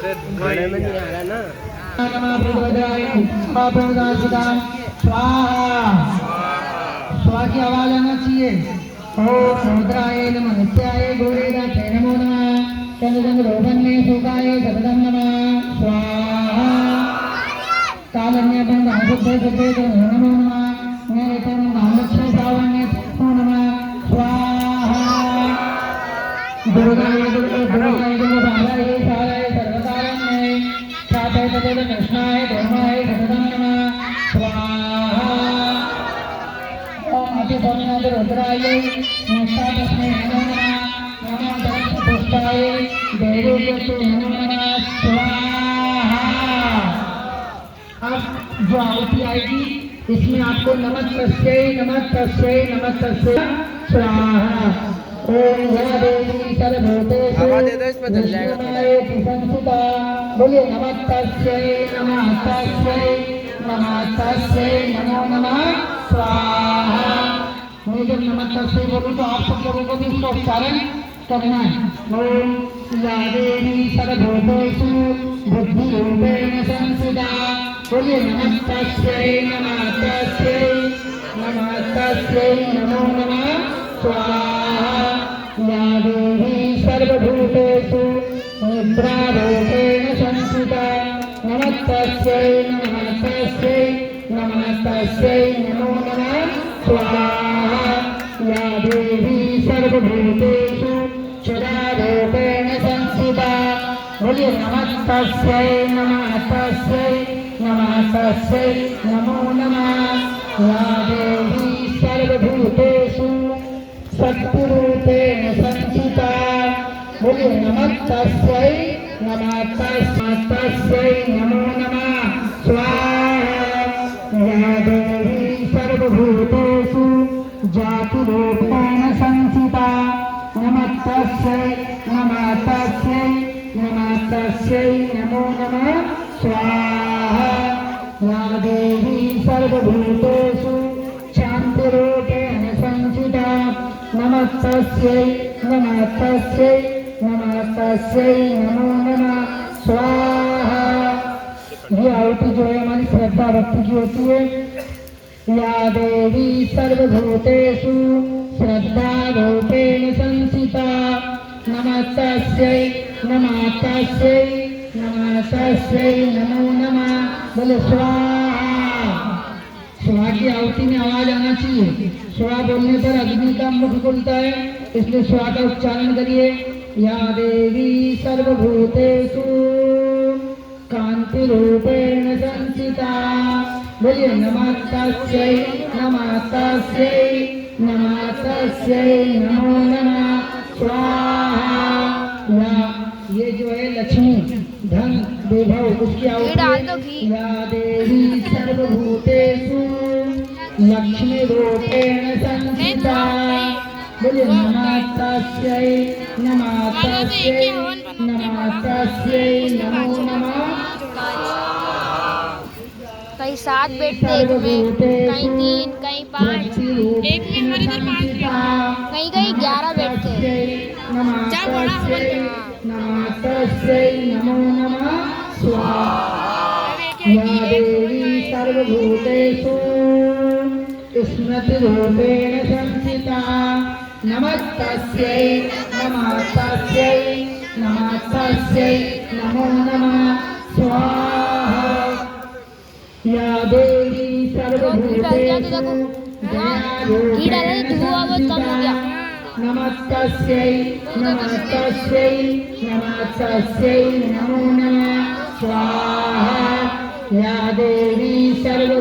खाने में नहीं आ रहा ना। स्वाहा की आवाज आना चाहिए। ओम समुद्राय नमः नित्याय गौरीनाथाय नमो नमः चंद्रचंद्र रोहन्ने सुखाय सततं नमः स्वाहा कालन्यं आशुद्धे शुद्धे नमो नमः नैतं नामक्षे श्रावण्ये नमो नमः स्वाहा दुर्गाय दुर्गाय दुर्गाय साराय सर्वकारणये साताय तदेव कृष्णाय धर्माय सततं नमः स्वाहा स्वामीनाथ रुद्राय नमस्ते नमो नमः नमो पुष्टाय देवों नमो नमः स्वाहा। अब जो आहुति आएगी इसमें आपको नमस्तस्यै नमस्तस्यै नमस्तस्यै स्वाहा। ओम या देवी सर्वभूतेषु संस्थिता बोलिए नमस्तस्यै नमस्तस्यै नमस्तस्यै नमो नमः स्वाहा। मैं जब नमस्तस्यै बोलूं तो आप सब लोगों को भी इसका उच्चारण करना है। ओम या देवी सर्वभूतेषु बुद्धिरूपेण संस्थिता बोलिए नमस्तस्यै नमस्तस्यै नमस्तस्यै नमो नमः स्वाहा। या देवी सर्वभूतेषु मुद्रारूपेण संस्थिता नमस्तस्यै नमस्तस्यै नमस्तस्यै नमो नमः स्वाहा। या देवी सर्वभूतेषु चिदारूपेण संस्थिता बोलिए नमस्तस्यै नमस्तस्यै नमस्तस्यै नमो नमः। या देवी सर्वभूतेषु शक्तिरूपेण संस्थिता बोलिए नमस्तस्यै नमस्तस्यै नमो नमः स्वाहा। या देवी सर्वभूतेषु जातिरूपेण संस्थिता नमस्तस्यै नमस्तस्यै नमस्तस्यै नमो नमः स्वाहा। या देवी सर्वभूतेषु शान्तिरूपेण संस्थिता नमस्तस्यै नमस्तस्यै नमस्तस्यै नमो नमः स्वाहा। ये आहुति जो है हमारी श्रद्धा भक्ति की होती है। या देवी सर्वभूतेषु श्रद्धारूपेण संस्थिता नमस्तस्यै नमस्तस्यै नमस्तस्यै नमो नमः बोले स्वाहा। स्वाहा की आहुति में आवाज आना चाहिए। स्वाहा बोलने पर अग्नि का मुख खुलता है, इसलिए स्वाहा का उच्चारण करिए। या देवी सर्वभूतेषु कांतिरूपेण संस्थिता बोलिए नमस्तस्यै नमस्तस्यै नमस्तस्यै नमो नमः स्वाहा। या ये जो है लक्ष्मी धन वैभव उसकी आहुति। या देवी सर्वभूतेषु लक्ष्मीरूपेण संस्थिता बोलिए नमस्तस्यै नमस्तस्यै नमस्तस्यै नमो नमः। कहीं 7 बैठते एक में, कहीं 3, कहीं 5, एक में हमारे इधर 5 कहीं कहीं 11 बैठते हैं। नमस्तस्यै नमो नमः स्वाहा। या देवी सर्वभूतेषु स्मृतिरूपेण संस्थिता नमस्तस्यै नमस्तस्यै नमस्तस्यै नमो नमः स्वाहा। या देवी सर्वभूतेषु नमस्तस्यै नमस्तस्यै नमस्तस्यै नमो नमः स्वाहा। या देवी सर्व